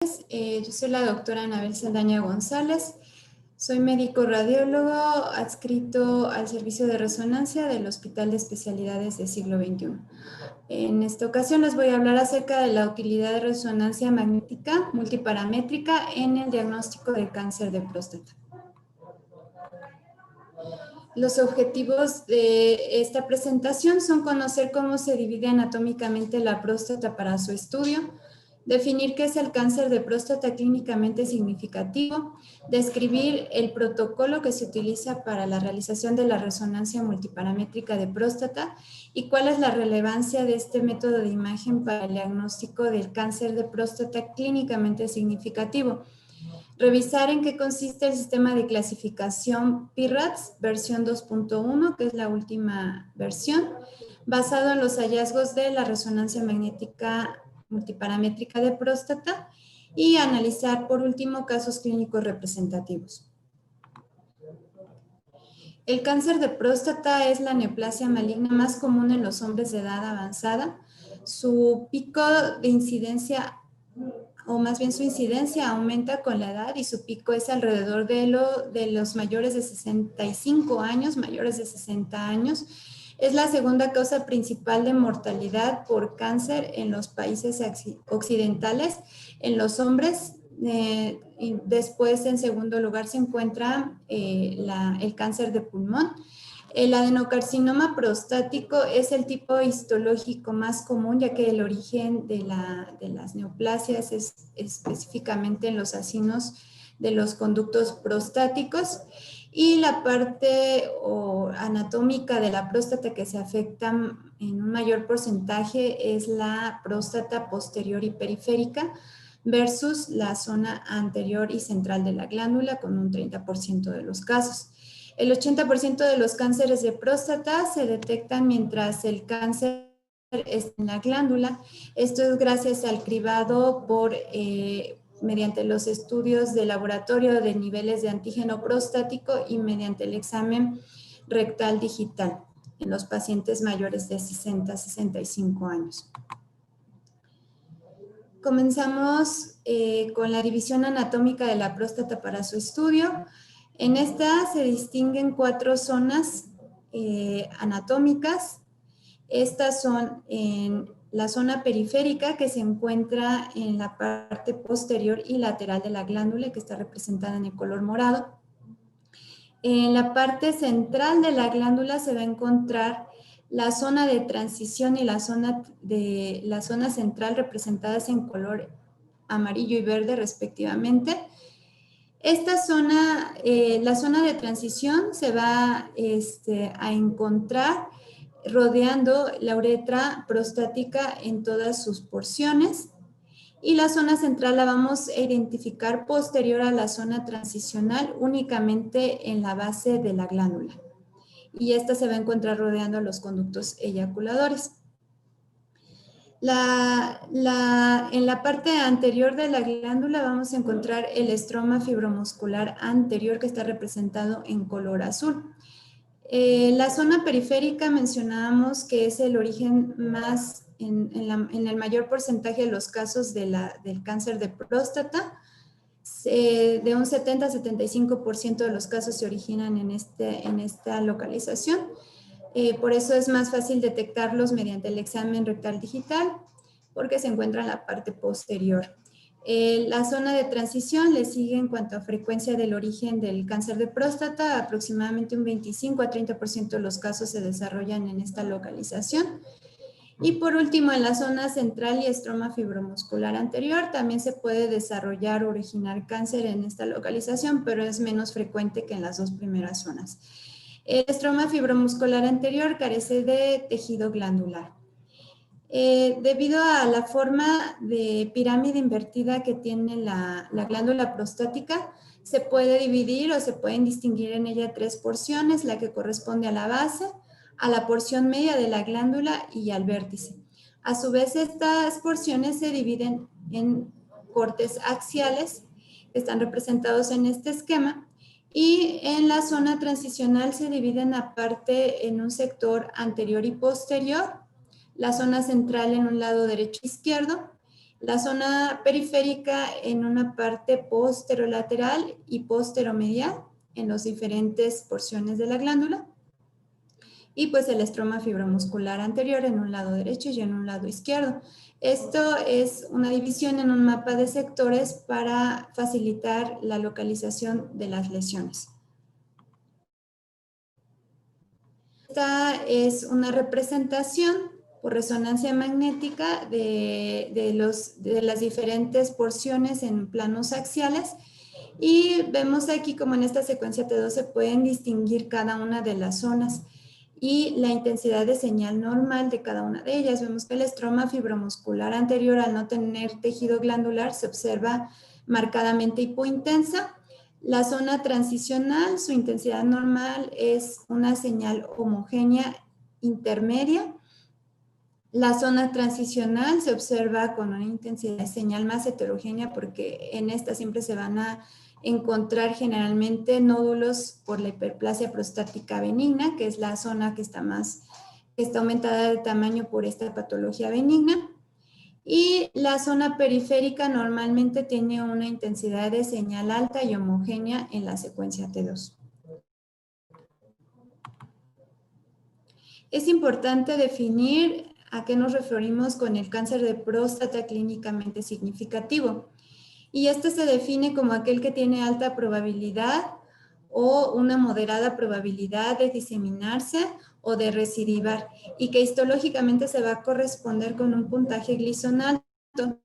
Yo soy la doctora Anabel Saldaña González. Soy médico radiólogo adscrito al servicio de resonancia del Hospital de Especialidades del Siglo XXI. En esta ocasión les voy a hablar acerca de la utilidad de resonancia magnética multiparamétrica en el diagnóstico del cáncer de próstata. Los objetivos de esta presentación son conocer cómo se divide anatómicamente la próstata para su estudio, definir qué es el cáncer de próstata clínicamente significativo, describir el protocolo que se utiliza para la realización de la resonancia multiparamétrica de próstata y cuál es la relevancia de este método de imagen para el diagnóstico del cáncer de próstata clínicamente significativo. Revisar en qué consiste el sistema de clasificación PIRADS versión 2.1, que es la última versión, basado en los hallazgos de la resonancia magnética multiparamétrica de próstata y analizar por último casos clínicos representativos. El cáncer de próstata es la neoplasia maligna más común en los hombres de edad avanzada. Su pico de incidencia, o más bien su incidencia, aumenta con la edad y su pico es alrededor de los mayores de 65 años, mayores de 60 años. Es la segunda causa principal de mortalidad por cáncer en los países occidentales, en los hombres. Y después, en segundo lugar, se encuentra el cáncer de pulmón. El adenocarcinoma prostático es el tipo histológico más común, ya que el origen de las neoplasias es específicamente en los acinos de los conductos prostáticos, y la parte anatómica de la próstata que se afecta en un mayor porcentaje es la próstata posterior y periférica versus la zona anterior y central de la glándula, con un 30% de los casos. El 80% de los cánceres de próstata se detectan mientras el cáncer está en la glándula. Esto es gracias al cribado mediante los estudios de laboratorio de niveles de antígeno prostático y mediante el examen rectal digital en los pacientes mayores de 60 a 65 años. Comenzamos con la división anatómica de la próstata para su estudio. En esta se distinguen 4 zonas anatómicas. Estas son en la zona periférica, que se encuentra en la parte posterior y lateral de la glándula, que está representada en el color morado. En la parte central de la glándula se va a encontrar la zona de transición y la zona central, representadas en color amarillo y verde respectivamente. Esta zona, la zona de transición, se va a encontrar rodeando la uretra prostática en todas sus porciones, y la zona central la vamos a identificar posterior a la zona transicional, únicamente en la base de la glándula, y esta se va a encontrar rodeando los conductos eyaculadores. En la parte anterior de la glándula vamos a encontrar el estroma fibromuscular anterior, que está representado en color azul. La zona periférica mencionábamos que es el origen más, en el mayor porcentaje de los casos del cáncer de próstata. De un 70 a 75% de los casos se originan en esta localización. Por eso es más fácil detectarlos mediante el examen rectal digital, porque se encuentra en la parte posterior. La zona de transición le sigue en cuanto a frecuencia del origen del cáncer de próstata. Aproximadamente un 25 a 30% de los casos se desarrollan en esta localización. Y por último, en la zona central y estroma fibromuscular anterior también se puede desarrollar o originar cáncer en esta localización, pero es menos frecuente que en las 2 primeras zonas. El estroma fibromuscular anterior carece de tejido glandular. Debido a la forma de pirámide invertida que tiene la glándula prostática, se puede dividir o se pueden distinguir en ella 3 porciones: la que corresponde a la base, a la porción media de la glándula y al vértice. A su vez, estas porciones se dividen en cortes axiales, que están representados en este esquema, y en la zona transicional se dividen aparte en un sector anterior y posterior, la zona central en un lado derecho e izquierdo, La zona periférica en una parte posterolateral y posteromedial en las diferentes porciones de la glándula. Y pues el estroma fibromuscular anterior en un lado derecho y en un lado izquierdo. Esto es una división en un mapa de sectores para facilitar la localización de las lesiones. Esta es una representación por resonancia magnética de las diferentes porciones en planos axiales y vemos aquí como en esta secuencia T2 se pueden distinguir cada una de las zonas y la intensidad de señal normal de cada una de ellas. Vemos que el estroma fibromuscular anterior, al no tener tejido glandular, se observa marcadamente hipointensa. La zona transicional, su intensidad normal es una señal homogénea intermedia. La zona transicional se observa con una intensidad de señal más heterogénea porque en esta siempre se van a encontrar generalmente nódulos por la hiperplasia prostática benigna, que es la zona que está aumentada de tamaño por esta patología benigna. Y la zona periférica normalmente tiene una intensidad de señal alta y homogénea en la secuencia T2. Es importante definir a qué nos referimos con el cáncer de próstata clínicamente significativo. Y este se define como aquel que tiene alta probabilidad o una moderada probabilidad de diseminarse o de recidivar y que histológicamente se va a corresponder con un puntaje Gleason alto.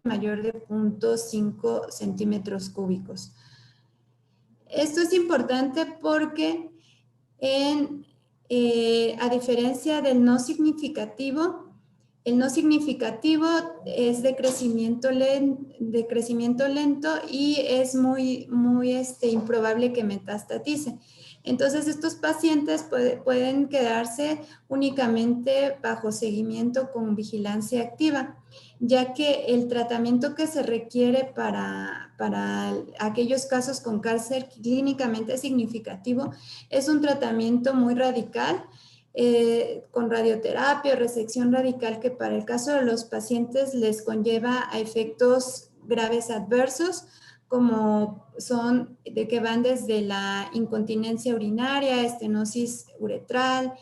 Mayor de 0.5 centímetros cúbicos. Esto es importante porque a diferencia del no significativo, el no significativo es de crecimiento lento y es muy improbable que metastatice. Entonces, estos pacientes pueden quedarse únicamente bajo seguimiento con vigilancia activa, ya que el tratamiento que se requiere para aquellos casos con cáncer clínicamente significativo es un tratamiento muy radical, con radioterapia o resección radical, que para el caso de los pacientes les conlleva a efectos graves adversos, como son de que van desde la incontinencia urinaria, estenosis uretral,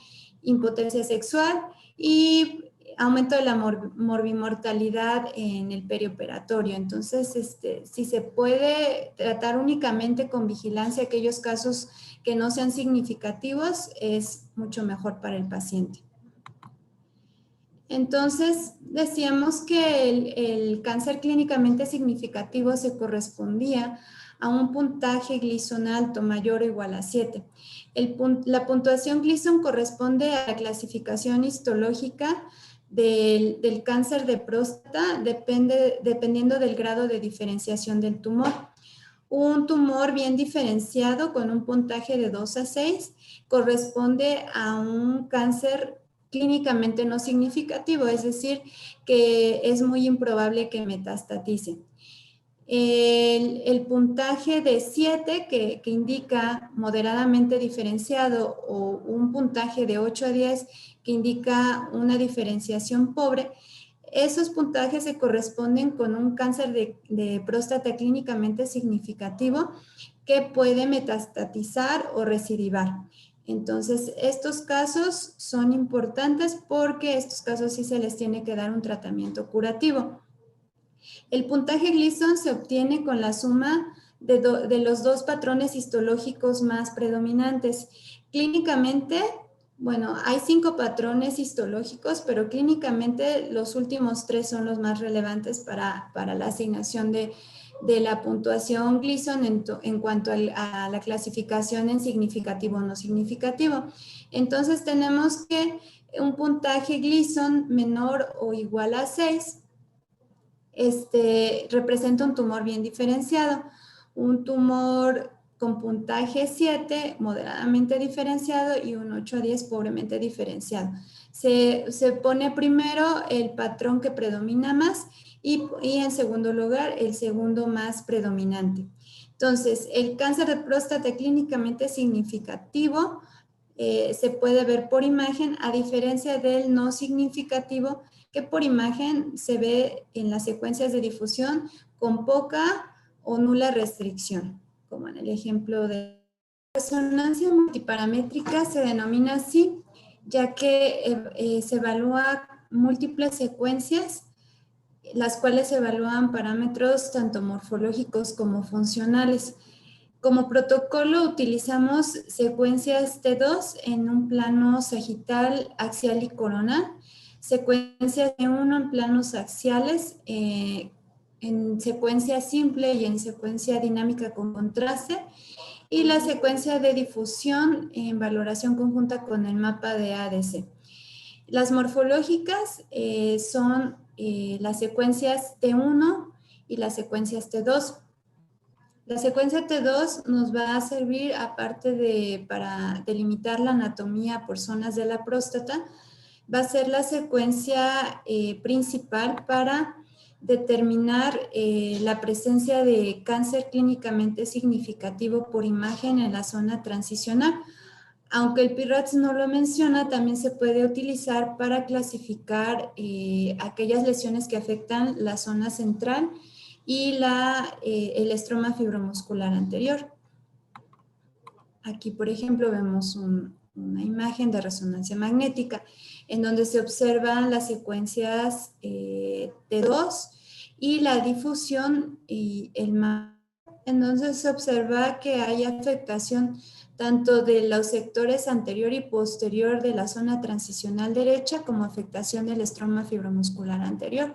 impotencia sexual y aumento de la morbimortalidad en el perioperatorio. Entonces, si se puede tratar únicamente con vigilancia aquellos casos que no sean significativos, es mucho mejor para el paciente. Entonces, decíamos que el cáncer clínicamente significativo se correspondía a un puntaje Gleason alto mayor o igual a 7. La puntuación Gleason corresponde a la clasificación histológica del cáncer de próstata, dependiendo del grado de diferenciación del tumor. Un tumor bien diferenciado con un puntaje de 2 a 6 corresponde a un cáncer clínicamente no significativo, es decir, que es muy improbable que metastatice. El puntaje de 7, que indica moderadamente diferenciado, o un puntaje de 8 a 10, que indica una diferenciación pobre, esos puntajes se corresponden con un cáncer de próstata clínicamente significativo que puede metastatizar o recidivar. Entonces, estos casos son importantes porque estos casos sí se les tiene que dar un tratamiento curativo. El puntaje Gleason se obtiene con la suma de los dos patrones histológicos más predominantes. Clínicamente, bueno, hay 5 patrones histológicos, pero clínicamente los últimos 3 son los más relevantes para la asignación de la puntuación Gleason en cuanto a la clasificación en significativo o no significativo. Entonces tenemos que un puntaje Gleason menor o igual a 6 representa un tumor bien diferenciado. Un tumor con puntaje 7 moderadamente diferenciado y un 8 a 10 pobremente diferenciado. Se pone primero el patrón que predomina más y en segundo lugar el segundo más predominante. Entonces, el cáncer de próstata clínicamente significativo se puede ver por imagen, a diferencia del no significativo, que por imagen se ve en las secuencias de difusión con poca o nula restricción, como en el ejemplo de resonancia multiparamétrica. Se denomina así, ya que se evalúa múltiples secuencias, las cuales evalúan parámetros tanto morfológicos como funcionales. Como protocolo utilizamos secuencias T2 en un plano sagital, axial y coronal, secuencias T1 en planos axiales, en secuencia simple y en secuencia dinámica con contraste, y la secuencia de difusión en valoración conjunta con el mapa de ADC. Las morfológicas son las secuencias T1 y las secuencias T2. La secuencia T2 nos va a servir, aparte para delimitar la anatomía por zonas de la próstata, va a ser la secuencia principal para determinar la presencia de cáncer clínicamente significativo por imagen en la zona transicional. Aunque el PIRATS no lo menciona, también se puede utilizar para clasificar aquellas lesiones que afectan la zona central y el estroma fibromuscular anterior. Aquí, por ejemplo, vemos una imagen de resonancia magnética en donde se observan las secuencias T2 y la difusión y el mapa. Entonces se observa que hay afectación tanto de los sectores anterior y posterior de la zona transicional derecha como afectación del estroma fibromuscular anterior.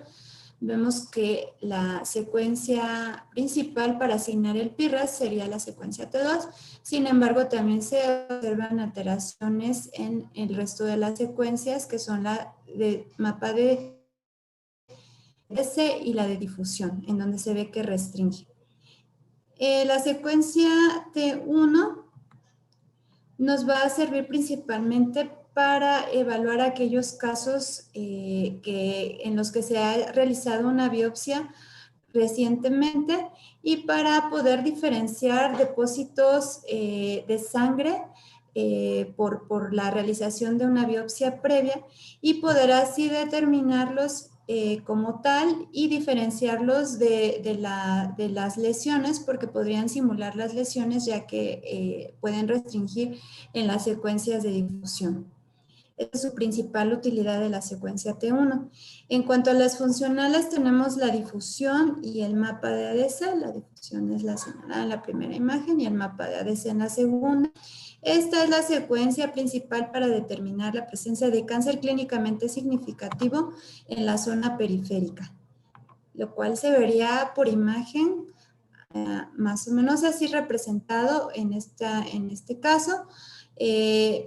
Vemos que la secuencia principal para asignar el PIRAS sería la secuencia T2, sin embargo también se observan alteraciones en el resto de las secuencias, que son la de mapa de S y la de difusión, en donde se ve que restringe. La secuencia T1 nos va a servir principalmente para evaluar aquellos casos en los que se ha realizado una biopsia recientemente y para poder diferenciar depósitos de sangre por la realización de una biopsia previa y poder así determinarlos como tal y diferenciarlos de las lesiones, porque podrían simular las lesiones ya que pueden restringir en las secuencias de difusión. Esa es su principal utilidad de la secuencia T1. En cuanto a las funcionales, tenemos la difusión y el mapa de ADC. La difusión es la señalada en la primera imagen y el mapa de ADC en la segunda. Esta es la secuencia principal para determinar la presencia de cáncer clínicamente significativo en la zona periférica, lo cual se vería por imagen más o menos así representado en este caso.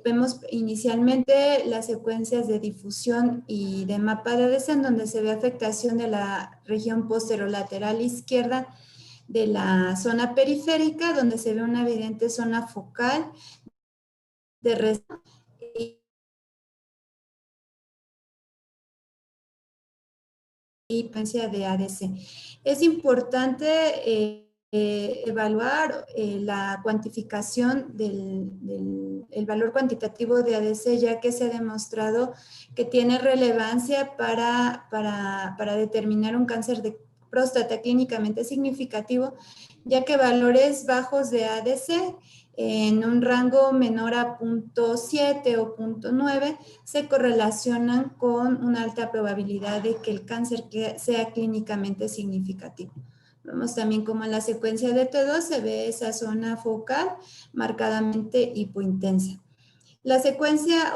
Vemos inicialmente las secuencias de difusión y de mapa de ADC en donde se ve afectación de la región posterolateral izquierda de la zona periférica, donde se ve una evidente zona focal de resto y presencia de ADC. Es importante evaluar la cuantificación del valor cuantitativo de ADC, ya que se ha demostrado que tiene relevancia para determinar un cáncer de próstata clínicamente significativo, ya que valores bajos de ADC en un rango menor a 0.7 o 0.9 se correlacionan con una alta probabilidad de que el cáncer sea clínicamente significativo. Vemos también como en la secuencia de T2 se ve esa zona focal marcadamente hipointensa.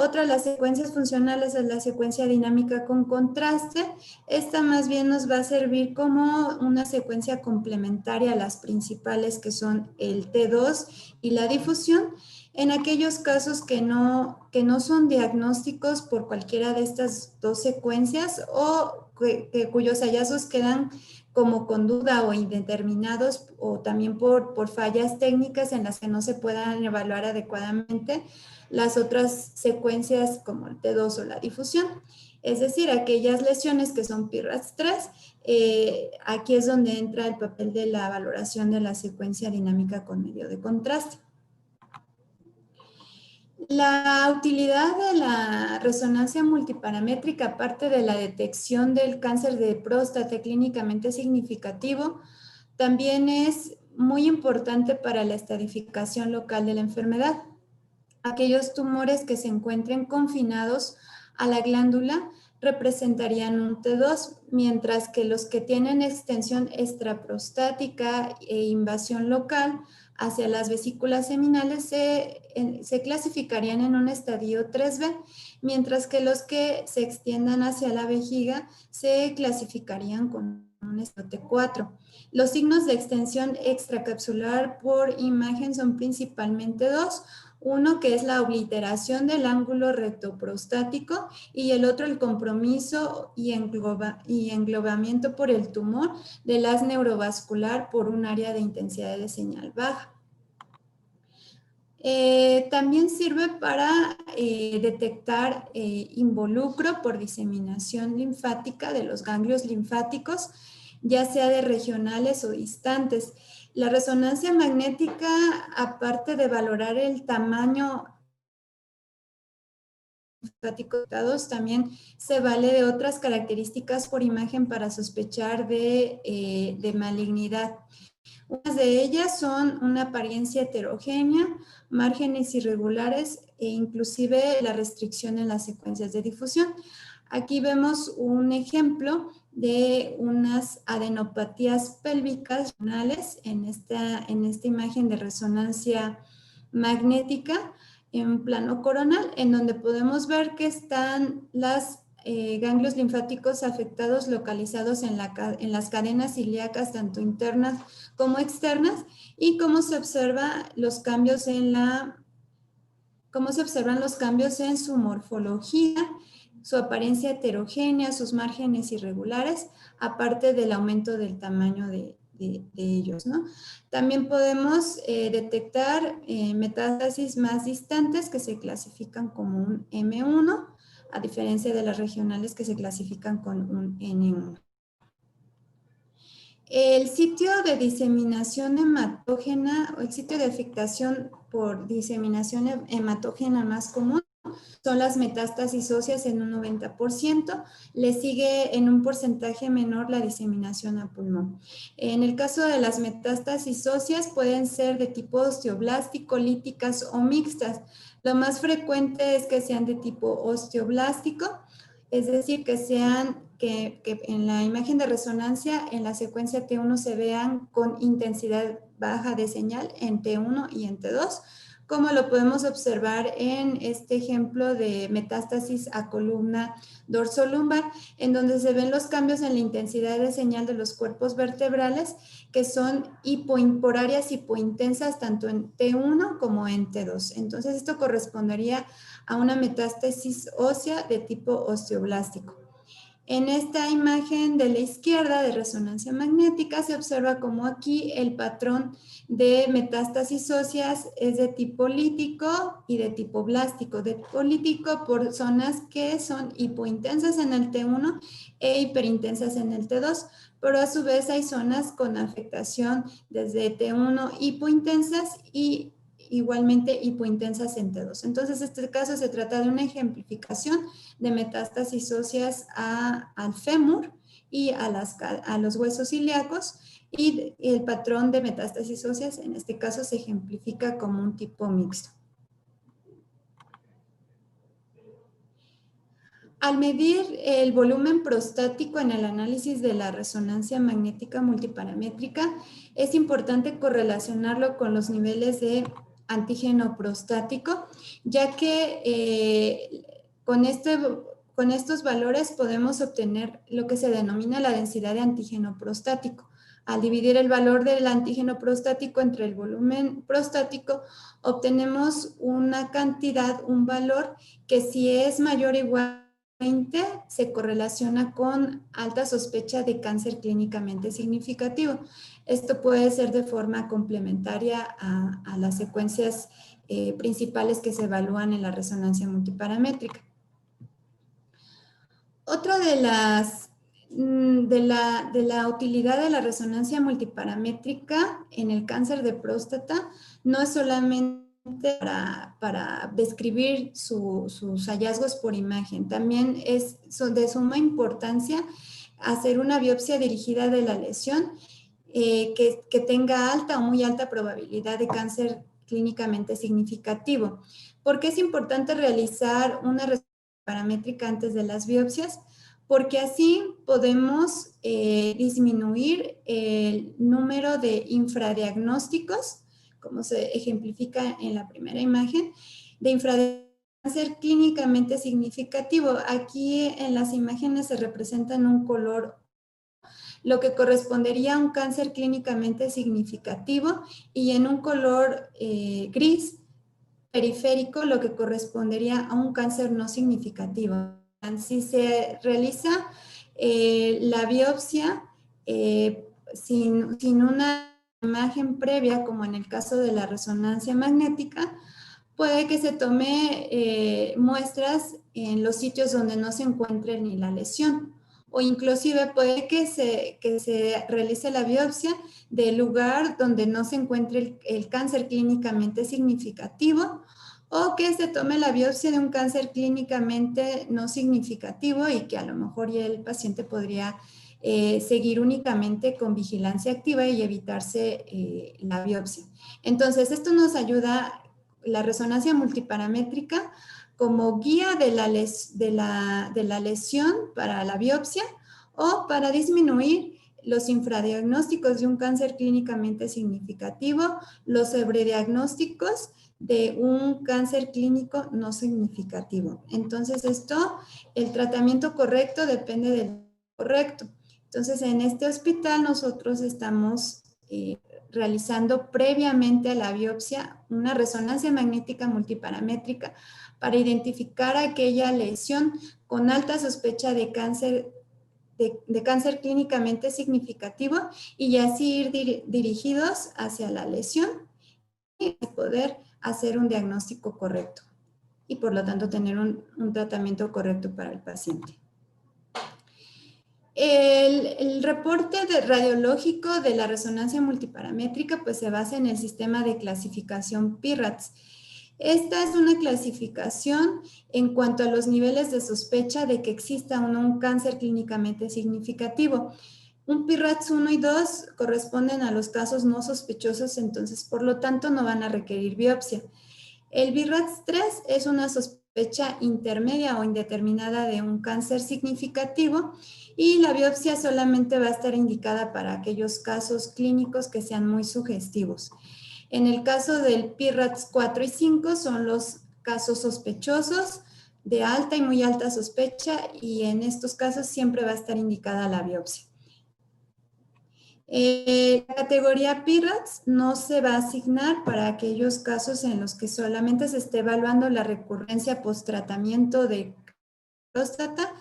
Otra de las secuencias funcionales es la secuencia dinámica con contraste. Esta más bien nos va a servir como una secuencia complementaria a las principales, que son el T2 y la difusión, En aquellos casos que no son diagnósticos por cualquiera de estas dos secuencias o cuyos hallazgos quedan como con duda o indeterminados, o también por fallas técnicas en las que no se puedan evaluar adecuadamente las otras secuencias como el T2 o la difusión. Es decir, aquellas lesiones que son PIRADS3, aquí es donde entra el papel de la valoración de la secuencia dinámica con medio de contraste. La utilidad de la resonancia multiparamétrica, aparte de la detección del cáncer de próstata clínicamente significativo, también es muy importante para la estadificación local de la enfermedad. Aquellos tumores que se encuentren confinados a la glándula representarían un T2, mientras que los que tienen extensión extraprostática e invasión local hacia las vesículas seminales se clasificarían en un estadio 3B, mientras que los que se extiendan hacia la vejiga se clasificarían con un estadio T4. Los signos de extensión extracapsular por imagen son principalmente dos. Uno que es la obliteración del ángulo rectoprostático y el otro el compromiso y englobamiento por el tumor del haz neurovascular por un área de intensidad de señal baja. También sirve para detectar involucro por diseminación linfática de los ganglios linfáticos, ya sea de regionales o distantes. La resonancia magnética, aparte de valorar el tamaño linfático, también se vale de otras características por imagen para sospechar de malignidad. Unas de ellas son una apariencia heterogénea, márgenes irregulares e inclusive la restricción en las secuencias de difusión. Aquí vemos un ejemplo de unas adenopatías pélvicas renales en esta imagen de resonancia magnética en plano coronal, en donde podemos ver que están las ganglios linfáticos afectados localizados en las cadenas ilíacas, tanto internas como externas, y cómo se observan los cambios en su morfología, su apariencia heterogénea, sus márgenes irregulares, aparte del aumento del tamaño de ellos, ¿no? También podemos detectar metástasis más distantes que se clasifican como un M1, a diferencia de las regionales que se clasifican con un N1. El sitio de diseminación hematógena o el sitio de afectación por diseminación hematógena más común son las metástasis óseas en un 90%, le sigue en un porcentaje menor la diseminación a pulmón. En el caso de las metástasis óseas pueden ser de tipo osteoblástico, líticas o mixtas. Lo más frecuente es que sean de tipo osteoblástico, es decir, que en la imagen de resonancia en la secuencia T1 se vean con intensidad baja de señal en T1 y en T2, como lo podemos observar en este ejemplo de metástasis a columna dorsolumbar, en donde se ven los cambios en la intensidad de señal de los cuerpos vertebrales, que son por áreas hipointensas tanto en T1 como en T2. Entonces, esto correspondería a una metástasis ósea de tipo osteoblástico. En esta imagen de la izquierda de resonancia magnética se observa como aquí el patrón de metástasis óseas es de tipo lítico y de tipo blástico. De tipo lítico por zonas que son hipointensas en el T1 e hiperintensas en el T2, pero a su vez hay zonas con afectación desde T1 hipointensas y igualmente hipointensas en T2. Entonces, en este caso se trata de una ejemplificación de metástasis óseas al fémur y a los huesos ilíacos, y el patrón de metástasis óseas en este caso se ejemplifica como un tipo mixto. Al medir el volumen prostático en el análisis de la resonancia magnética multiparamétrica, es importante correlacionarlo con los niveles de antígeno prostático, ya que con estos valores podemos obtener lo que se denomina la densidad de antígeno prostático. al dividir el valor del antígeno prostático entre el volumen prostático, obtenemos una cantidad, un valor que si es mayor o igual a 20, se correlaciona con alta sospecha de cáncer clínicamente significativo. Esto puede ser de forma complementaria a las secuencias principales que se evalúan en la resonancia multiparamétrica. Otra de la utilidad de la resonancia multiparamétrica en el cáncer de próstata no es solamente para describir sus hallazgos por imagen, también es de suma importancia hacer una biopsia dirigida de la lesión que tenga alta o muy alta probabilidad de cáncer clínicamente significativo. ¿Por qué es importante realizar una resonancia paramétrica antes de las biopsias? Porque así podemos disminuir el número de infradiagnósticos, como se ejemplifica en la primera imagen, de infradiagnósticos clínicamente significativo. Aquí en las imágenes se representan un color, lo que correspondería a un cáncer clínicamente significativo, y en un color gris periférico, lo que correspondería a un cáncer no significativo. Si se realiza la biopsia sin una imagen previa, como en el caso de la resonancia magnética, puede que se tome muestras en los sitios donde no se encuentre ni la lesión, o inclusive puede que se realice la biopsia del lugar donde no se encuentre el cáncer clínicamente significativo, o que se tome la biopsia de un cáncer clínicamente no significativo y que a lo mejor ya el paciente podría seguir únicamente con vigilancia activa y evitarse la biopsia. Entonces, esto nos ayuda, la resonancia multiparamétrica, como guía de la lesión para la biopsia o para disminuir los infradiagnósticos de un cáncer clínicamente significativo, los sobrediagnósticos de un cáncer clínico no significativo. Entonces, el tratamiento correcto depende del correcto. Entonces, en este hospital nosotros estamos realizando previamente a la biopsia una resonancia magnética multiparamétrica para identificar aquella lesión con alta sospecha de cáncer clínicamente significativo, y así ir dirigidos hacia la lesión y poder hacer un diagnóstico correcto y por lo tanto tener un tratamiento correcto para el paciente. El reporte radiológico de la resonancia multiparamétrica pues se basa en el sistema de clasificación PIRATS. Esta es una clasificación en cuanto a los niveles de sospecha de que exista un cáncer clínicamente significativo. Un PIRATS 1 y 2 corresponden a los casos no sospechosos, entonces por lo tanto no van a requerir biopsia. El PIRATS 3 es una sospecha intermedia o indeterminada de un cáncer significativo, y la biopsia solamente va a estar indicada para aquellos casos clínicos que sean muy sugestivos. En el caso del PIRATS 4 y 5 son los casos sospechosos de alta y muy alta sospecha, y en estos casos siempre va a estar indicada la biopsia. La categoría PIRATS no se va a asignar para aquellos casos en los que solamente se esté evaluando la recurrencia post-tratamiento de próstata,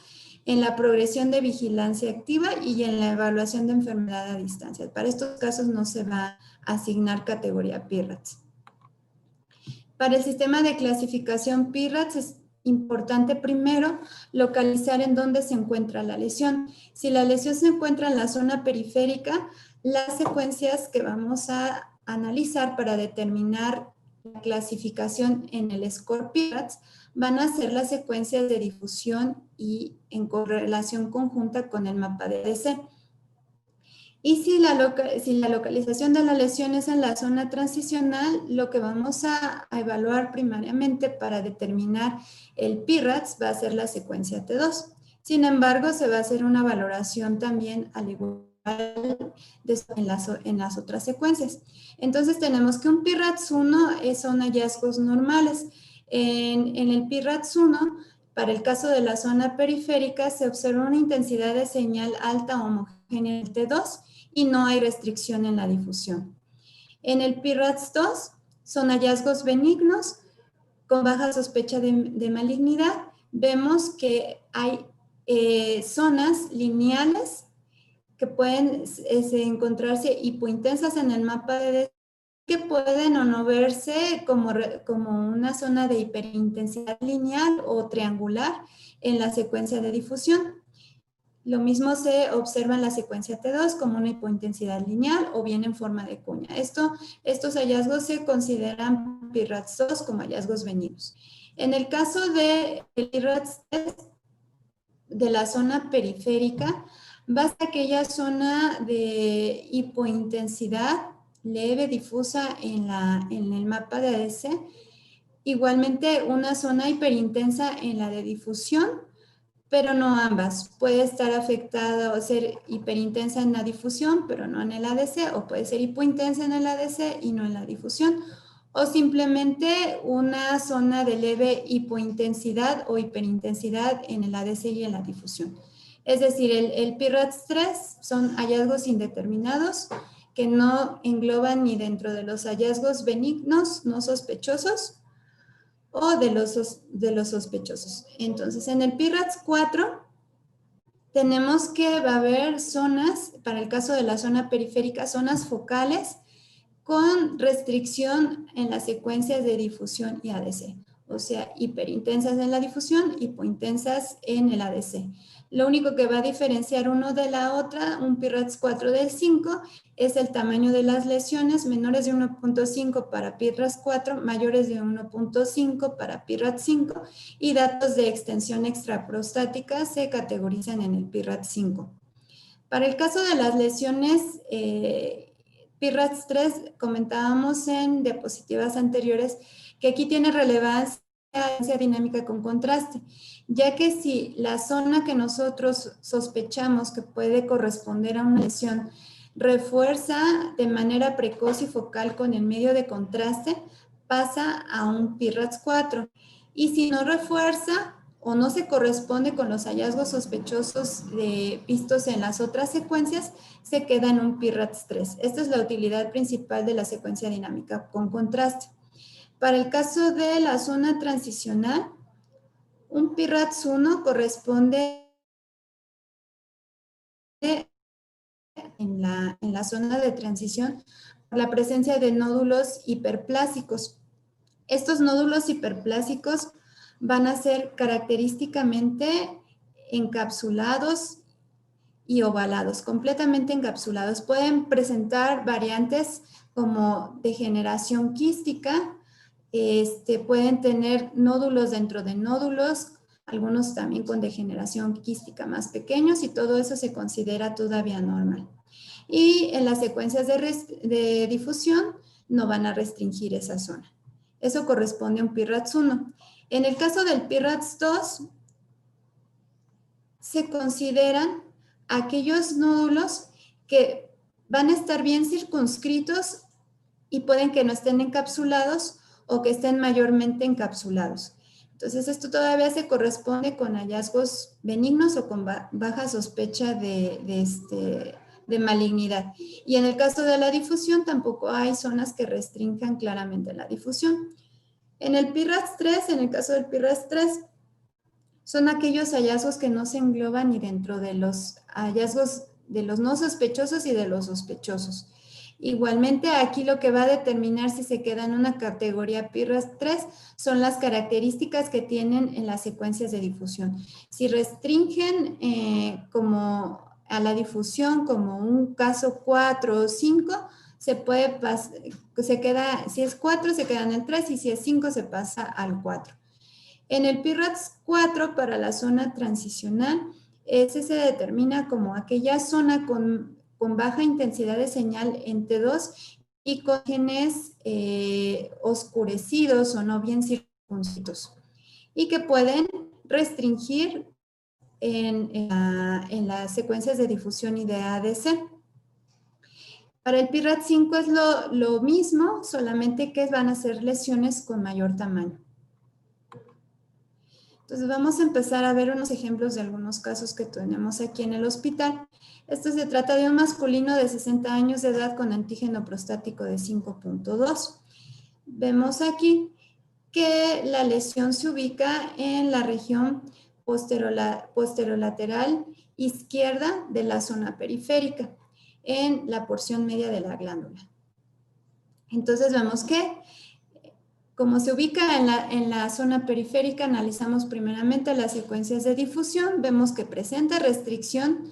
en la progresión de vigilancia activa y en la evaluación de enfermedad a distancia. Para estos casos no se va a asignar categoría PIRATS. Para el sistema de clasificación PIRATS es importante primero localizar en dónde se encuentra la lesión. Si la lesión se encuentra en la zona periférica, las secuencias que vamos a analizar para determinar la clasificación en el score PIRATS van a ser las secuencias de difusión y en correlación conjunta con el mapa de ADC. Y si la localización de la lesión es en la zona transicional, lo que vamos a evaluar primariamente para determinar el PIRATS va a ser la secuencia T2. Sin embargo, se va a hacer una valoración también al igual en las otras secuencias. Entonces tenemos que un PIRATS 1 son hallazgos normales. En el PIRATS 1, para el caso de la zona periférica, se observa una intensidad de señal alta homogénea en el T2 y no hay restricción en la difusión. En el PIRADS2 son hallazgos benignos con baja sospecha de malignidad. Vemos que hay zonas lineales que pueden encontrarse hipointensas en el mapa de que pueden o no verse como una zona de hiperintensidad lineal o triangular en la secuencia de difusión. Lo mismo se observa en la secuencia T2 como una hipointensidad lineal o bien en forma de cuña. Estos hallazgos se consideran PIRADS2 como hallazgos benignos. En el caso de PIRADS3 de la zona periférica, basta aquella zona de hipointensidad leve, difusa en el mapa de ADC. Igualmente una zona hiperintensa en la de difusión, pero no ambas. Puede estar afectada o ser hiperintensa en la difusión, pero no en el ADC, o puede ser hipointensa en el ADC y no en la difusión, o simplemente una zona de leve hipointensidad o hiperintensidad en el ADC y en la difusión. Es decir, el PIRADS3 son hallazgos indeterminados que no engloban ni dentro de los hallazgos benignos no sospechosos o de los sospechosos. Entonces, en el PIRADS4 tenemos que va a haber zonas, para el caso de la zona periférica, zonas focales con restricción en las secuencias de difusión y ADC. O sea, hiperintensas en la difusión, hipointensas en el ADC. Lo único que va a diferenciar uno de la otra, un PIRADS4 del 5, es el tamaño de las lesiones, menores de 1.5 para PIRADS4, mayores de 1.5 para PIRADS5, y datos de extensión extraprostática se categorizan en el PIRADS5. Para el caso de las lesiones PIRADS3, comentábamos en diapositivas anteriores que aquí tiene relevancia dinámica con contraste, ya que si la zona que nosotros sospechamos que puede corresponder a una lesión refuerza de manera precoz y focal con el medio de contraste, pasa a un PIRADS4. Y si no refuerza o no se corresponde con los hallazgos sospechosos vistos en las otras secuencias, se queda en un PIRADS3. Esta es la utilidad principal de la secuencia dinámica con contraste. Para el caso de la zona transicional, un PIRADS1 corresponde en la zona de transición por la presencia de nódulos hiperplásicos. Estos nódulos hiperplásicos van a ser característicamente encapsulados y ovalados, completamente encapsulados. Pueden presentar variantes como degeneración quística, pueden tener nódulos dentro de nódulos, algunos también con degeneración quística más pequeños, y todo eso se considera todavía normal. Y en las secuencias de difusión no van a restringir esa zona. Eso corresponde a un PIRADS1. En el caso del PIRADS2, se consideran aquellos nódulos que van a estar bien circunscritos y pueden que no estén encapsulados o que estén mayormente encapsulados. Entonces, esto todavía se corresponde con hallazgos benignos o con baja sospecha de malignidad. Y en el caso de la difusión, tampoco hay zonas que restrinjan claramente la difusión. En el PIRADS3, en el caso del PIRADS3, son aquellos hallazgos que no se engloban ni dentro de los hallazgos de los no sospechosos y de los sospechosos. Igualmente, aquí lo que va a determinar si se queda en una categoría PIRADS3 son las características que tienen en las secuencias de difusión. Si restringen como a la difusión como un caso 4 o 5, si es 4 se queda en el 3 y si es 5 se pasa al 4. En el PIRADS4 para la zona transicional, ese se determina como aquella zona con baja intensidad de señal en T2 y con genes oscurecidos o no bien circunscritos y que pueden restringir en las secuencias de difusión y de ADC. Para el PIRADS5 es lo mismo, solamente que van a ser lesiones con mayor tamaño. Entonces vamos a empezar a ver unos ejemplos de algunos casos que tenemos aquí en el hospital. Esto se trata de un masculino de 60 años de edad con antígeno prostático de 5.2. Vemos aquí que la lesión se ubica en la región posterolateral izquierda de la zona periférica, en la porción media de la glándula. Entonces vemos que, como se ubica en la zona periférica, analizamos primeramente las secuencias de difusión. Vemos que presenta restricción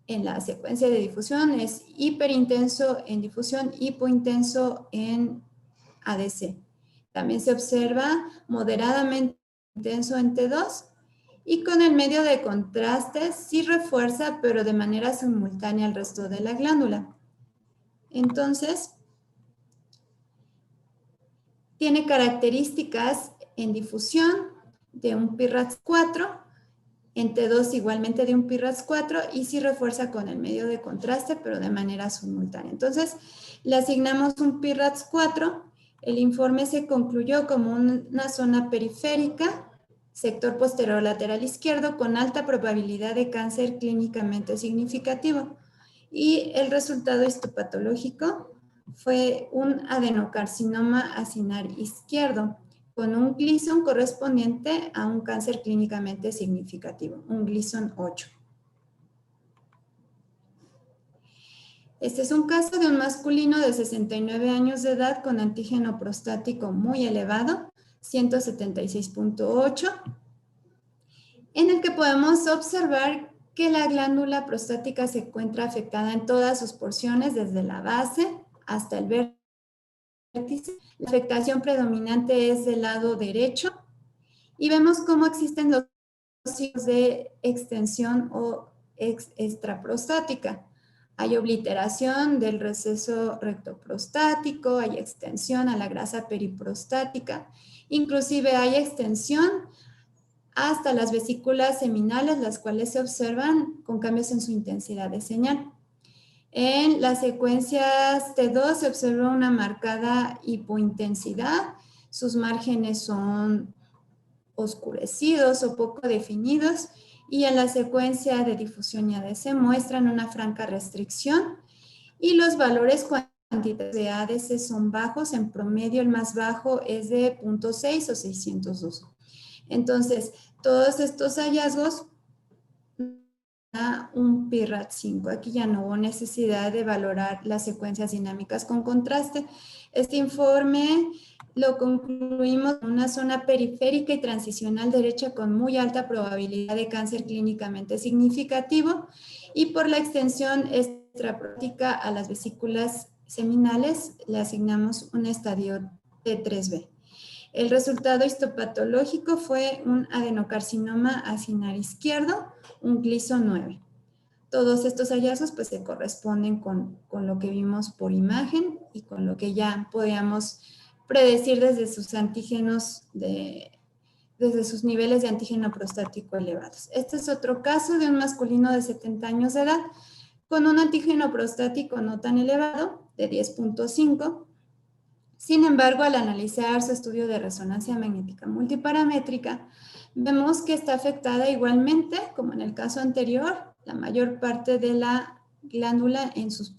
en la secuencia de difusión, es hiperintenso en difusión, hipointenso en ADC. También se observa moderadamente intenso en T2 y con el medio de contraste sí refuerza, pero de manera simultánea al resto de la glándula. Entonces, tiene características en difusión de un PIRADS 4, en T2 igualmente de un PIRADS 4 y sí refuerza con el medio de contraste, pero de manera simultánea. Entonces, le asignamos un PIRADS 4. El informe se concluyó como una zona periférica, sector posterior lateral izquierdo, con alta probabilidad de cáncer clínicamente significativo. Y el resultado histopatológico fue un adenocarcinoma acinar izquierdo, con un Gleason correspondiente a un cáncer clínicamente significativo, un Gleason 8. Este es un caso de un masculino de 69 años de edad con antígeno prostático muy elevado, 176.8, en el que podemos observar que la glándula prostática se encuentra afectada en todas sus porciones, desde la base hasta el vértice. La afectación predominante es del lado derecho y vemos cómo existen los signos de extensión o extraprostática. Hay obliteración del receso rectoprostático, hay extensión a la grasa periprostática, inclusive hay extensión hasta las vesículas seminales, las cuales se observan con cambios en su intensidad de señal. En las secuencias T2 se observa una marcada hipointensidad, sus márgenes son oscurecidos o poco definidos, y en la secuencia de difusión y ADC muestran una franca restricción y los valores cuantitativos de ADC son bajos. En promedio el más bajo es de 0.6 o 602. Entonces, todos estos hallazgos da un PIRADS 5. Aquí ya no hubo necesidad de valorar las secuencias dinámicas con contraste. Este informe lo concluimos en una zona periférica y transicional derecha con muy alta probabilidad de cáncer clínicamente significativo, y por la extensión extraprostática a las vesículas seminales le asignamos un estadio T3B. El resultado histopatológico fue un adenocarcinoma acinar izquierdo, un Gleason 9. Todos estos hallazgos pues se corresponden con lo que vimos por imagen y con lo que ya podíamos predecir desde sus antígenos, desde sus niveles de antígeno prostático elevados. Este es otro caso de un masculino de 70 años de edad con un antígeno prostático no tan elevado, de 10.5. Sin embargo, al analizar su estudio de resonancia magnética multiparamétrica, vemos que está afectada igualmente, como en el caso anterior, la mayor parte de la glándula en sus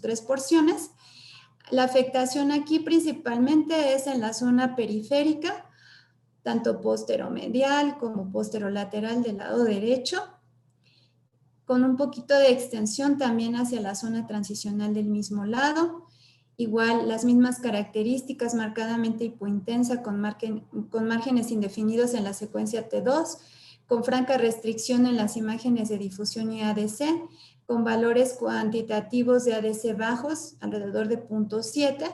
3 porciones. La afectación aquí principalmente es en la zona periférica, tanto posteromedial como posterolateral del lado derecho, con un poquito de extensión también hacia la zona transicional del mismo lado. Igual, las mismas características, marcadamente hipointensa, con márgenes indefinidos en la secuencia T2, con franca restricción en las imágenes de difusión y ADC, con valores cuantitativos de ADC bajos, alrededor de 0.7,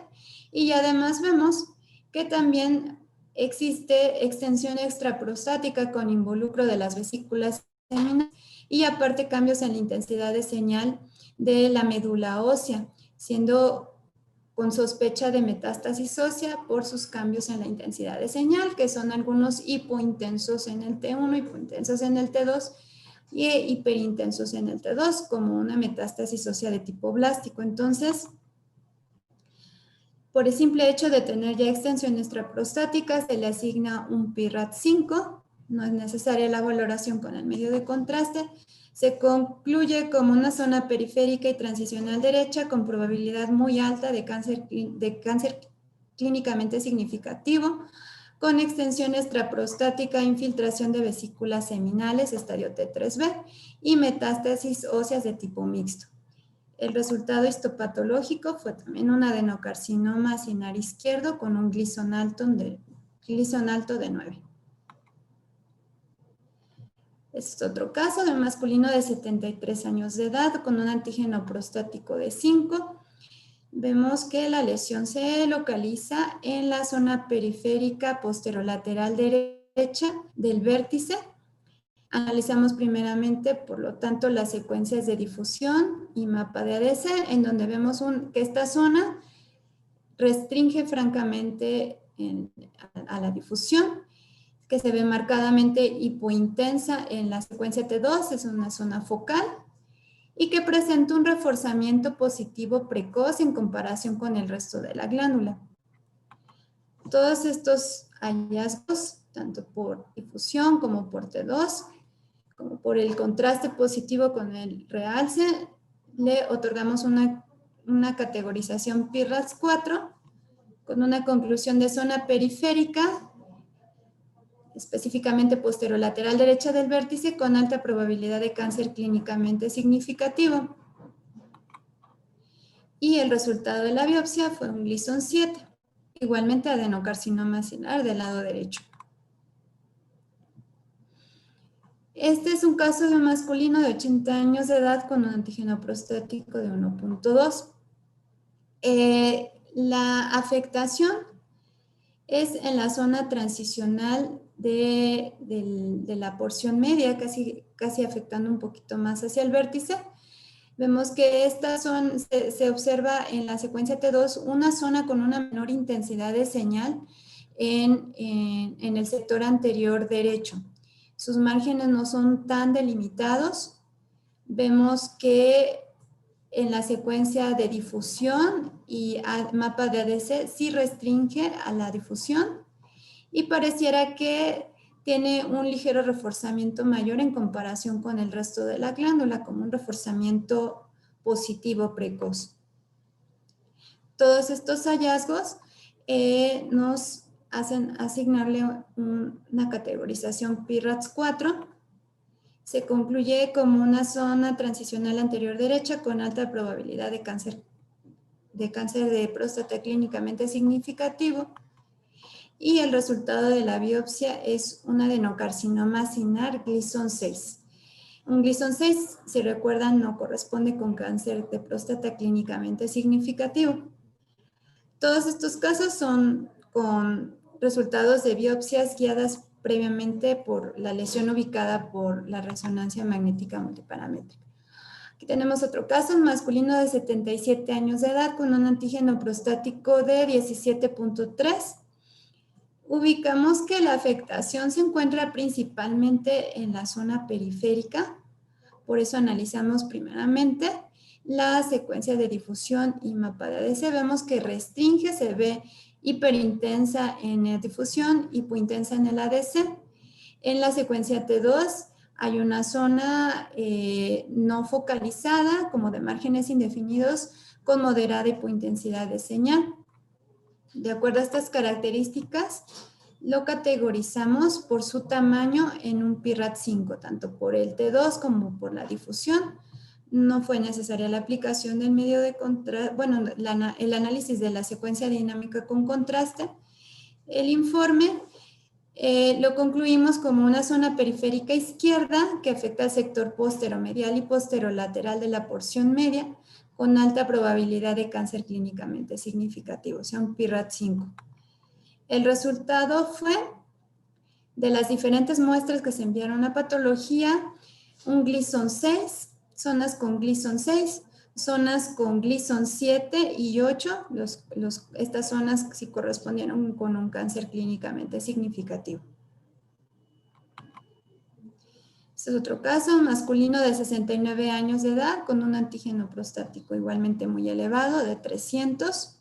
y además vemos que también existe extensión extraprostática con involucro de las vesículas seminales y aparte cambios en la intensidad de señal de la médula ósea, siendo con sospecha de metástasis ósea por sus cambios en la intensidad de señal, que son algunos hipointensos en el T1, hipointensos en el T2 y hiperintensos en el T2, como una metástasis ósea de tipo blástico. Entonces, por el simple hecho de tener ya extensión extraprostática, se le asigna un PIRADS 5 no es necesaria la valoración con el medio de contraste. Se concluye como una zona periférica y transicional derecha con probabilidad muy alta de cáncer clínicamente significativo, con extensión extraprostática, infiltración de vesículas seminales, estadio T3B, y metástasis óseas de tipo mixto. El resultado histopatológico fue también un adenocarcinoma acinar izquierdo con un Gleason alto de 9. Este es otro caso de un masculino de 73 años de edad con un antígeno prostático de 5. Vemos que la lesión se localiza en la zona periférica posterolateral derecha del vértice. Analizamos primeramente, por lo tanto, las secuencias de difusión y mapa de ADC, en donde vemos que esta zona restringe francamente a la difusión, que se ve marcadamente hipointensa en la secuencia T2, es una zona focal, y que presenta un reforzamiento positivo precoz en comparación con el resto de la glándula. Todos estos hallazgos, tanto por difusión como por T2, como por el contraste positivo con el realce, le otorgamos una categorización PIRADS 4 con una conclusión de zona periférica, específicamente posterolateral derecha del vértice, con alta probabilidad de cáncer clínicamente significativo. Y el resultado de la biopsia fue un Gleason 7, igualmente adenocarcinoma acinar del lado derecho. Este es un caso de un masculino de 80 años de edad con un antígeno prostático de 1.2. La afectación es en la zona transicional de la porción media, casi afectando un poquito más hacia el vértice. Vemos que se observa en la secuencia T2 una zona con una menor intensidad de señal en el sector anterior derecho. Sus márgenes no son tan delimitados. Vemos que en la secuencia de difusión y mapa de ADC sí restringe a la difusión y pareciera que tiene un ligero reforzamiento mayor en comparación con el resto de la glándula, como un reforzamiento positivo precoz. Todos estos hallazgos nos hacen asignarle una categorización PIRADS 4. Se concluye como una zona transicional anterior derecha con alta probabilidad de cáncer de próstata clínicamente significativo. Y el resultado de la biopsia es un adenocarcinoma acinar Gleason 6. Un Gleason 6, si recuerdan, no corresponde con cáncer de próstata clínicamente significativo. Todos estos casos son con resultados de biopsias guiadas previamente por la lesión ubicada por la resonancia magnética multiparamétrica. Aquí tenemos otro caso, un masculino de 77 años de edad con un antígeno prostático de 17.3. Ubicamos que la afectación se encuentra principalmente en la zona periférica, por eso analizamos primeramente la secuencia de difusión y mapa de ADC. Vemos que restringe, se ve hiperintensa en la difusión, hipointensa en el ADC. En la secuencia T2 hay una zona no focalizada, como de márgenes indefinidos, con moderada hipointensidad de señal. De acuerdo a estas características, lo categorizamos por su tamaño en un PIRADS 5, tanto por el T2 como por la difusión. No fue necesaria la aplicación del medio de contraste, bueno, el análisis de la secuencia dinámica con contraste. El informe lo concluimos como una zona periférica izquierda que afecta al sector posteromedial y posterolateral de la porción media, con alta probabilidad de cáncer clínicamente significativo, o sea, un PIRADS 5. El resultado fue, de las diferentes muestras que se enviaron a patología, un Gleason 6, zonas con Gleason 6, zonas con Gleason 7 y 8, estas zonas sí correspondieron con un cáncer clínicamente significativo. Este es otro caso, masculino de 69 años de edad con un antígeno prostático igualmente muy elevado de 300.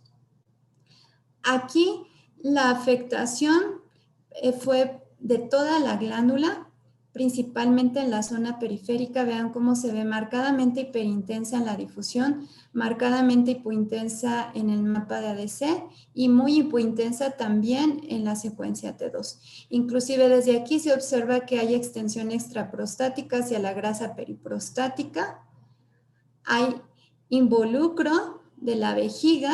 Aquí la afectación fue de toda la glándula, principalmente en la zona periférica. Vean cómo se ve marcadamente hiperintensa en la difusión, marcadamente hipointensa en el mapa de ADC y muy hipointensa también en la secuencia T2. Inclusive desde aquí se observa que hay extensión extraprostática hacia la grasa periprostática, hay involucro de la vejiga,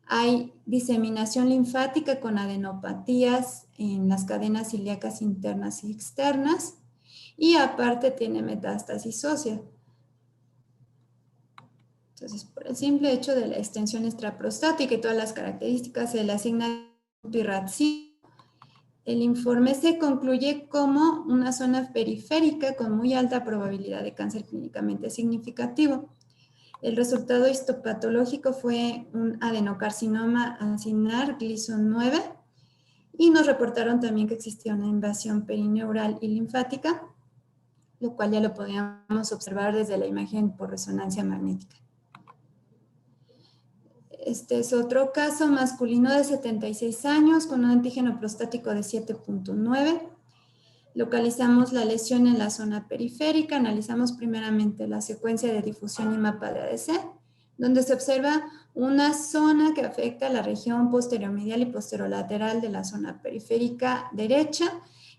hay diseminación linfática con adenopatías en las cadenas ilíacas internas y externas, y aparte tiene metástasis ósea. Entonces, por el simple hecho de la extensión extraprostática y todas las características, se le asigna un PIRAT-5. El informe se concluye como una zona periférica con muy alta probabilidad de cáncer clínicamente significativo. El resultado histopatológico fue un adenocarcinoma acinar Gleason 9 y nos reportaron también que existía una invasión perineural y linfática, lo cual ya lo podíamos observar desde la imagen por resonancia magnética. Este es otro caso masculino de 76 años con un antígeno prostático de 7.9. Localizamos la lesión en la zona periférica, analizamos primeramente la secuencia de difusión y mapa de ADC, donde se observa una zona que afecta a la región posteriormedial y posterolateral de la zona periférica derecha,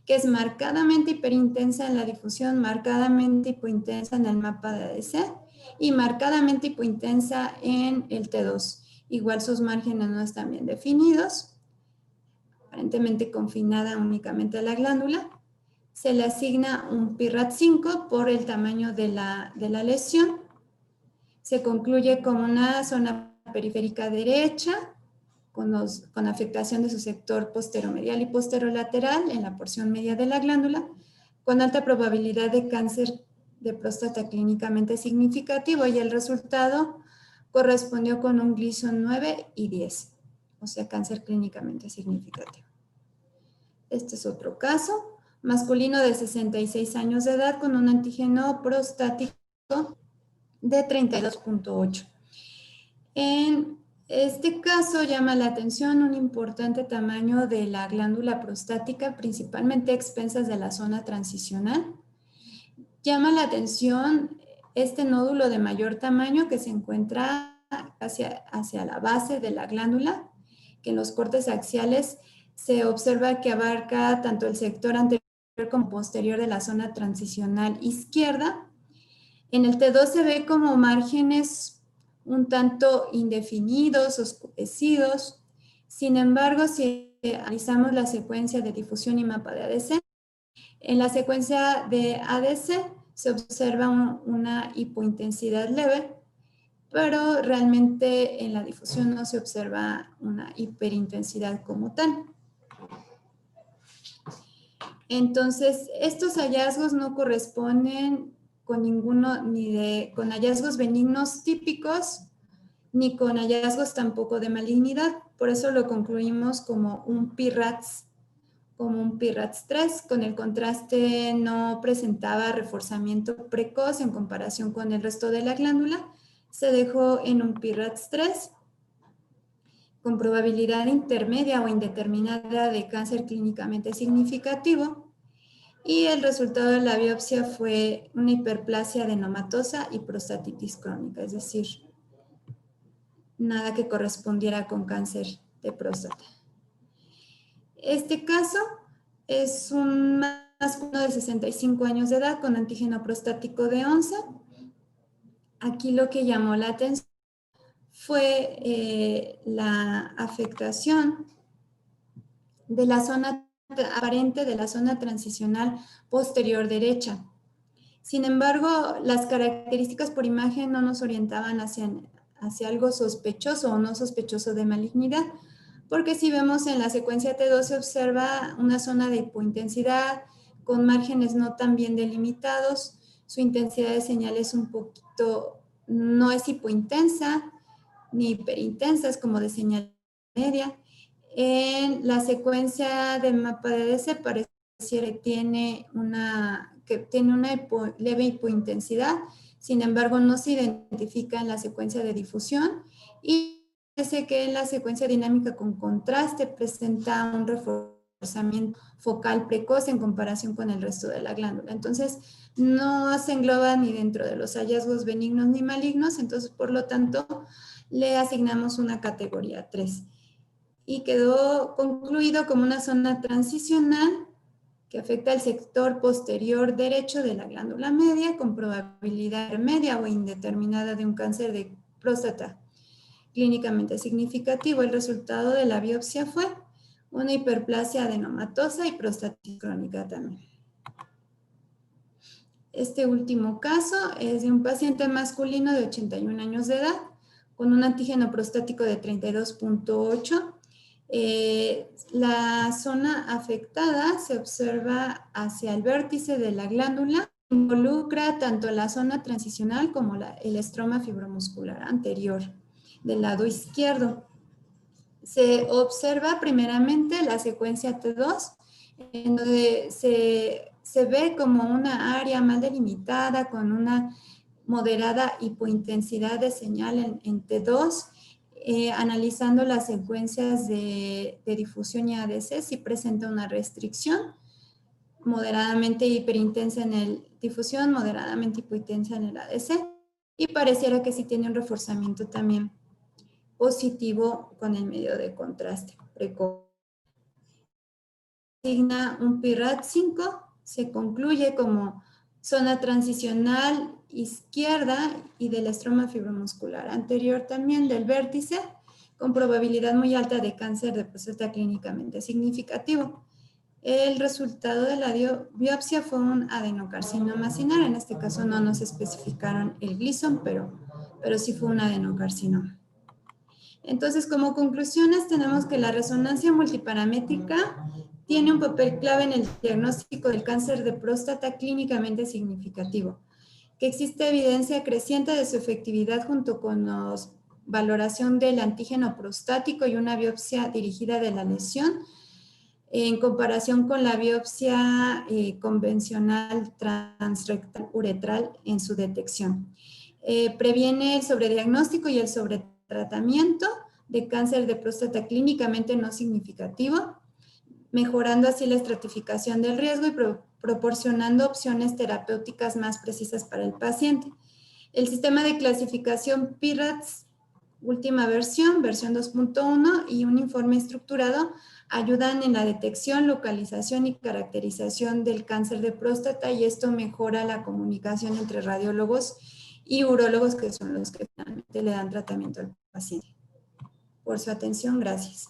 que es marcadamente hiperintensa en la difusión, marcadamente hipointensa en el mapa de ADC y marcadamente hipointensa en el T2. Igual sus márgenes no están bien definidos, aparentemente confinada únicamente a la glándula. Se le asigna un PIRAT-5 por el tamaño de la lesión. Se concluye como una zona periférica derecha con afectación de su sector posteromedial y posterolateral en la porción media de la glándula, con alta probabilidad de cáncer de próstata clínicamente significativo, y el resultado correspondió con un Gleason 9 y 10, o sea, cáncer clínicamente significativo. Este es otro caso. Masculino de 66 años de edad con un antígeno prostático de 32.8. En este caso llama la atención un importante tamaño de la glándula prostática, principalmente a expensas de la zona transicional. Llama la atención este nódulo de mayor tamaño que se encuentra hacia la base de la glándula, que en los cortes axiales se observa que abarca tanto el sector anterior como posterior de la zona transicional izquierda. En el T2 se ve como márgenes un tanto indefinidos, oscurecidos. Sin embargo, si analizamos la secuencia de difusión y mapa de ADC, en la secuencia de ADC se observa una hipointensidad leve, pero realmente en la difusión no se observa una hiperintensidad como tal. Entonces, estos hallazgos no corresponden con ninguno, con hallazgos benignos típicos, ni con hallazgos tampoco de malignidad. Por eso lo concluimos como un PIRATS 3, con el contraste no presentaba reforzamiento precoz en comparación con el resto de la glándula. Se dejó en un PIRATS 3 con probabilidad intermedia o indeterminada de cáncer clínicamente significativo, y el resultado de la biopsia fue una hiperplasia adenomatosa y prostatitis crónica, es decir, nada que correspondiera con cáncer de próstata. Este caso es un masculino de 65 años de edad con antígeno prostático de 11. Aquí lo que llamó la atención fue la afectación de la zona aparente de la zona transicional posterior derecha. Sin embargo, las características por imagen no nos orientaban hacia algo sospechoso o no sospechoso de malignidad, porque si vemos en la secuencia T2 se observa una zona de hipointensidad con márgenes no tan bien delimitados. Su intensidad de señal es un poquito, no es hipointensa ni hiperintensa, es como de señal media. En la secuencia de mapa de ADC pareciera que tiene una leve hipointensidad, sin embargo no se identifica en la secuencia de difusión, y parece que en la secuencia dinámica con contraste presenta un reforzamiento reforzamiento focal precoz en comparación con el resto de la glándula. Entonces, no se engloba ni dentro de los hallazgos benignos ni malignos, entonces, por lo tanto, le asignamos una categoría 3. Y quedó concluido como una zona transicional que afecta al sector posterior derecho de la glándula media con probabilidad media o indeterminada de un cáncer de próstata clínicamente significativo. El resultado de la biopsia fue una hiperplasia adenomatosa y prostatitis crónica también. Este último caso es de un paciente masculino de 81 años de edad con un antígeno prostático de 32.8. La zona afectada se observa hacia el vértice de la glándula, involucra tanto la zona transicional como el estroma fibromuscular anterior del lado izquierdo. Se observa primeramente la secuencia T2, en donde se ve como una área más delimitada con una moderada hipointensidad de señal en T2, analizando las secuencias de difusión y ADC, si presenta una restricción, moderadamente hiperintensa en el difusión, moderadamente hipointensa en el ADC, y pareciera que sí tiene un reforzamiento también positivo con el medio de contraste precoz. Asigna un PIRAT5, se concluye como zona transicional izquierda y del estroma fibromuscular anterior también del vértice, con probabilidad muy alta de cáncer de próstata clínicamente significativo. El resultado de la biopsia fue un adenocarcinoma cinar. En este caso no nos especificaron el Gleason, pero sí fue un adenocarcinoma. Entonces, como conclusiones, tenemos que la resonancia multiparamétrica tiene un papel clave en el diagnóstico del cáncer de próstata clínicamente significativo, que existe evidencia creciente de su efectividad junto con la valoración del antígeno prostático y una biopsia dirigida de la lesión, en comparación con la biopsia convencional transrectal uretral en su detección. Previene el sobrediagnóstico y el sobretratamiento de cáncer de próstata clínicamente no significativo, mejorando así la estratificación del riesgo y proporcionando opciones terapéuticas más precisas para el paciente. El sistema de clasificación PIRATS, última versión 2.1 y un informe estructurado ayudan en la detección, localización y caracterización del cáncer de próstata, y esto mejora la comunicación entre radiólogos y urólogos, que son los que finalmente le dan tratamiento al paciente. Por su atención, gracias.